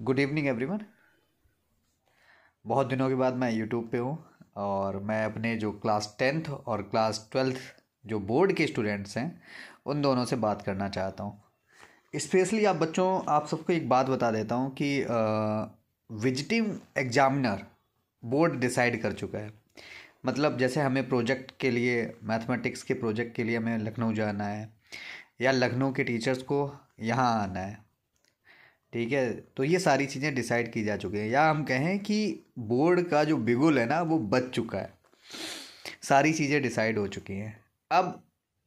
Good evening everyone. बहुत दिनों के बाद मैं यूट्यूब पे हूँ और मैं अपने जो क्लास 10th और क्लास 12th जो बोर्ड के स्टूडेंट्स हैं उन दोनों से बात करना चाहता हूँ। स्पेशली आप बच्चों, आप सबको एक बात बता देता हूँ कि विजिटिंग एग्जामिनर बोर्ड डिसाइड कर चुका है। मतलब जैसे हमें प्रोजेक्ट के लिए, मैथमेटिक्स के प्रोजेक्ट के लिए हमें लखनऊ जाना है या लखनऊ के टीचर्स को यहाँ आना है, ठीक है। तो ये सारी चीज़ें डिसाइड की जा चुकी हैं, या हम कहें कि बोर्ड का जो बिगुल है ना वो बच चुका है। सारी चीज़ें डिसाइड हो चुकी हैं। अब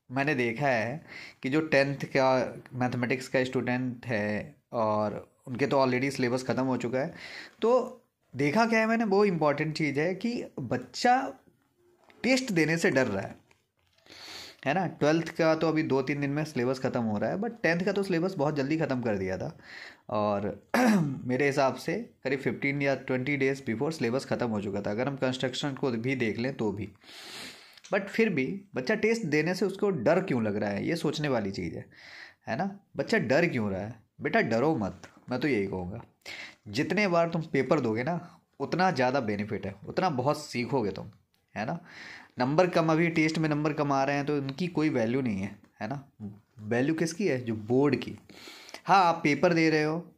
मैंने देखा है कि जो 10th का मैथमेटिक्स का स्टूडेंट है और उनके तो ऑलरेडी सिलेबस ख़त्म हो चुका है। तो देखा क्या है मैंने, वो इम्पॉर्टेंट चीज़ है कि बच्चा टेस्ट देने से डर रहा है ना। 12th का तो अभी 2-3 दिन में सिलेबस ख़त्म हो रहा है, बट 10th का तो सिलेबस बहुत जल्दी ख़त्म कर दिया था। और मेरे हिसाब से करीब 15 या 20 डेज बिफोर सिलेबस ख़त्म हो चुका था, अगर हम कंस्ट्रक्शन को भी देख लें तो भी। बट फिर भी बच्चा टेस्ट देने से उसको डर क्यों लग रहा है, ये सोचने वाली चीज़ है ना। बच्चा डर क्यों रहा है? बेटा डरो मत, मैं तो यही कहूँगा। जितने बार तुम पेपर दोगे ना उतना ज़्यादा बेनिफिट है, उतना बहुत सीखोगे तुम, है ना। नंबर कम, अभी टेस्ट में नंबर कम आ रहे हैं तो उनकी कोई वैल्यू नहीं है ना। वैल्यू किसकी है? जो बोर्ड की। हाँ, आप पेपर दे रहे हो,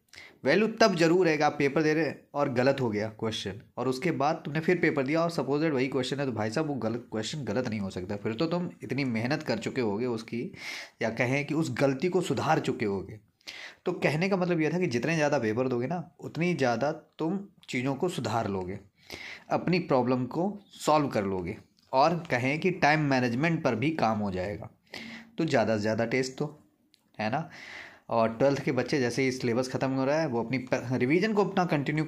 वैल्यू तब जरूर है कि आप पेपर दे रहे हैं और गलत हो गया क्वेश्चन, और उसके बाद तुमने फिर पेपर दिया और सपोजेड वही क्वेश्चन है, तो भाई साहब वो गलत क्वेश्चन गलत नहीं हो सकता। फिर तो तुम इतनी मेहनत कर चुके होगे उसकी, या कहें कि उस गलती को सुधार चुके होगे। तो कहने का मतलब यह था कि जितने ज़्यादा पेपर दोगे ना उतनी ज़्यादा तुम चीज़ों को सुधार लोगे, अपनी प्रॉब्लम को सॉल्व कर लोगे, और कहें कि टाइम मैनेजमेंट पर भी काम हो जाएगा। तो ज़्यादा से ज़्यादा टेस्ट तो, है ना। और 12th के बच्चे जैसे ही सिलेबस ख़त्म हो रहा है वो अपनी रिवीजन को अपना कंटिन्यू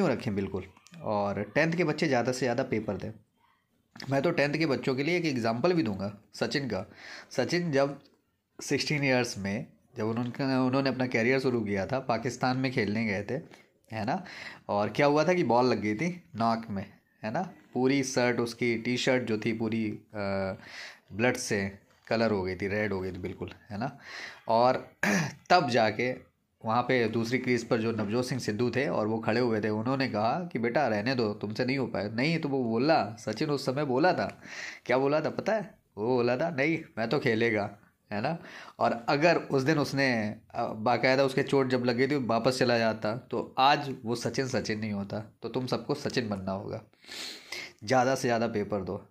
रखें बिल्कुल। और 10th के बच्चे ज़्यादा से ज़्यादा पेपर दें। मैं तो 10th के बच्चों के लिए एक एग्जांपल भी दूंगा, सचिन का। सचिन जब 16 ईयर्स में, जब उन्होंने अपना कैरियर शुरू किया था, पाकिस्तान में खेलने गए थे, है ना। और क्या हुआ था कि बॉल लग गई थी नाक में, है ना। पूरी शर्ट, उसकी टी शर्ट जो थी पूरी ब्लड से कलर हो गई थी, रेड हो गई थी बिल्कुल, है ना। और तब जाके वहाँ पे दूसरी क्रीज पर जो नवजोत सिंह सिद्धू थे और वो खड़े हुए थे, उन्होंने कहा कि बेटा रहने दो, तुमसे नहीं हो पाया। नहीं, तो वो बोला, सचिन उस समय बोला था, क्या बोला था पता है? वो बोला था नहीं मैं तो खेलेगा, है ना। और अगर उस दिन उसने बाकायदा उसके चोट जब लगी थी वापस चला जाता तो आज वो सचिन सचिन नहीं होता। तो तुम सबको सचिन बनना होगा, ज़्यादा से ज़्यादा पेपर दो,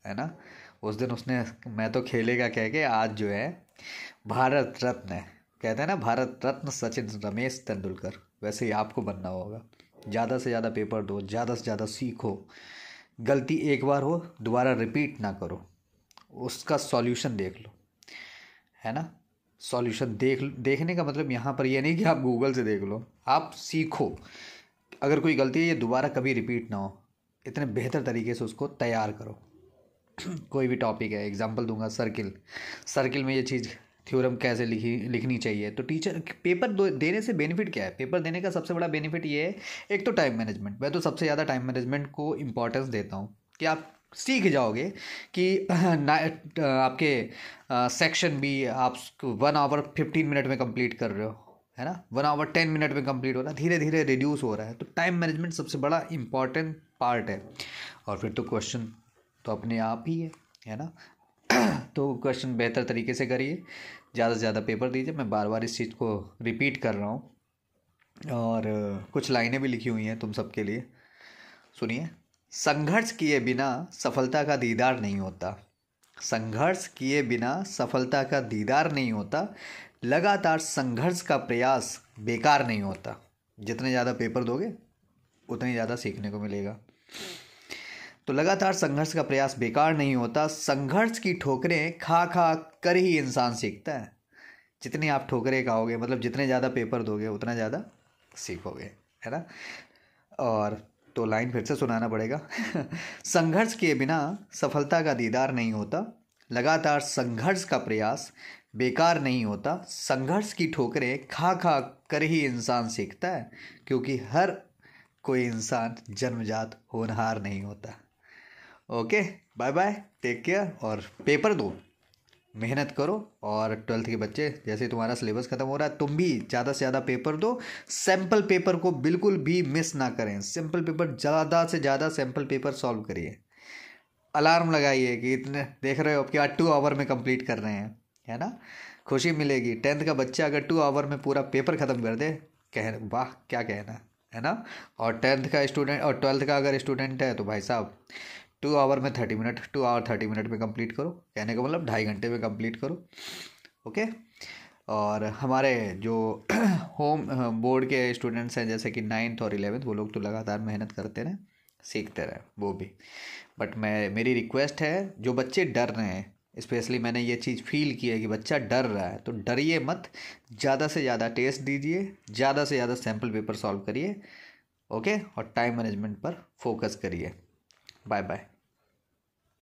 है ना। उस दिन उसने मैं तो खेलेगा कह के आज जो है भारत रत्न है, कहते हैं ना भारत रत्न सचिन रमेश तेंदुलकर, वैसे ही आपको बनना होगा। ज़्यादा से ज़्यादा पेपर दो, ज़्यादा से ज़्यादा सीखो। गलती एक बार हो दोबारा रिपीट ना करो, उसका सॉल्यूशन देख लो, है ना। सॉल्यूशन देखने का मतलब यहाँ पर ये नहीं कि आप गूगल से देख लो, आप सीखो। अगर कोई गलती है ये दोबारा कभी रिपीट ना हो, इतने बेहतर तरीके से उसको तैयार करो। कोई भी टॉपिक है, एग्जांपल दूंगा, सर्किल। सर्किल में ये चीज़ थ्योरम कैसे लिखनी चाहिए, तो टीचर पेपर देने से बेनिफिट क्या है? पेपर देने का सबसे बड़ा बेनिफिट ये है, एक तो टाइम मैनेजमेंट। मैं तो सबसे ज़्यादा टाइम मैनेजमेंट को इम्पोर्टेंस देता हूँ कि आप सीख जाओगे कि आपके सेक्शन भी आप 1 आवर 15 मिनट में कंप्लीट कर रहे हो, है ना। 1 आवर 10 मिनट में कंप्लीट हो रहा है, धीरे धीरे रिड्यूस हो रहा है। तो टाइम मैनेजमेंट सबसे बड़ा इम्पॉर्टेंट पार्ट है। और फिर तो क्वेश्चन तो अपने आप ही है ना। तो क्वेश्चन बेहतर तरीके से करिए, ज़्यादा से ज़्यादा पेपर दीजिए। मैं बार बार इस चीज़ को रिपीट कर रहा हूँ, और कुछ लाइनें भी लिखी हुई हैं तुम सबके लिए, सुनिए। संघर्ष किए बिना सफलता का दीदार नहीं होता। संघर्ष किए बिना सफलता का दीदार नहीं होता। लगातार संघर्ष का प्रयास बेकार नहीं होता। जितने ज़्यादा पेपर दोगे उतनी ज़्यादा सीखने को मिलेगा। तो लगातार संघर्ष का प्रयास बेकार नहीं होता। संघर्ष की ठोकरें खा खा कर ही इंसान सीखता है। जितनी आप ठोकरें खाओगे, मतलब जितने ज़्यादा पेपर दोगे उतना ज़्यादा सीखोगे, है ना। और तो लाइन फिर से सुनाना पड़ेगा। संघर्ष किए बिना सफलता का दीदार नहीं होता। लगातार संघर्ष का प्रयास बेकार नहीं होता। संघर्ष की ठोकरें खा खा कर ही इंसान सीखता है, क्योंकि हर कोई इंसान जन्मजात होनहार नहीं होता। Okay, bye bye, take care, और पेपर दो। मेहनत करो। और 12th के बच्चे, जैसे तुम्हारा सिलेबस ख़त्म हो रहा है, तुम भी ज़्यादा से ज़्यादा पेपर दो। सैम्पल पेपर को बिल्कुल भी मिस ना करें। सैम्पल पेपर, ज़्यादा से ज़्यादा सैम्पल पेपर सॉल्व करिए। अलार्म लगाइए कि इतने, देख रहे हो आपके आज 2 आवर में कंप्लीट कर रहे हैं, है ना। खुशी मिलेगी। 10th का बच्चा अगर 2 आवर में पूरा पेपर ख़त्म कर दे, कह वाह क्या कहना, है ना। और 10th का स्टूडेंट और 12th का अगर स्टूडेंट है तो भाई साहब 2 आवर में 30 मिनट, 2 आवर 30 मिनट में कंप्लीट करो। कहने का मतलब 2.5 घंटे में कंप्लीट करो। ओके। और हमारे जो होम बोर्ड के स्टूडेंट्स हैं, जैसे कि 9th और 11th, वो लोग तो लगातार मेहनत करते रहें, सीखते रहें वो भी। बट मेरी रिक्वेस्ट है, जो बच्चे डर रहे हैं, स्पेशली मैंने ये चीज़ फील की है कि बच्चा डर रहा है, तो डरिए मत। ज़्यादा से ज़्यादा टेस्ट दीजिए, ज़्यादा से ज़्यादा सैम्पल पेपर सॉल्व करिए। ओके। और टाइम मैनेजमेंट पर फोकस करिए। Bye bye.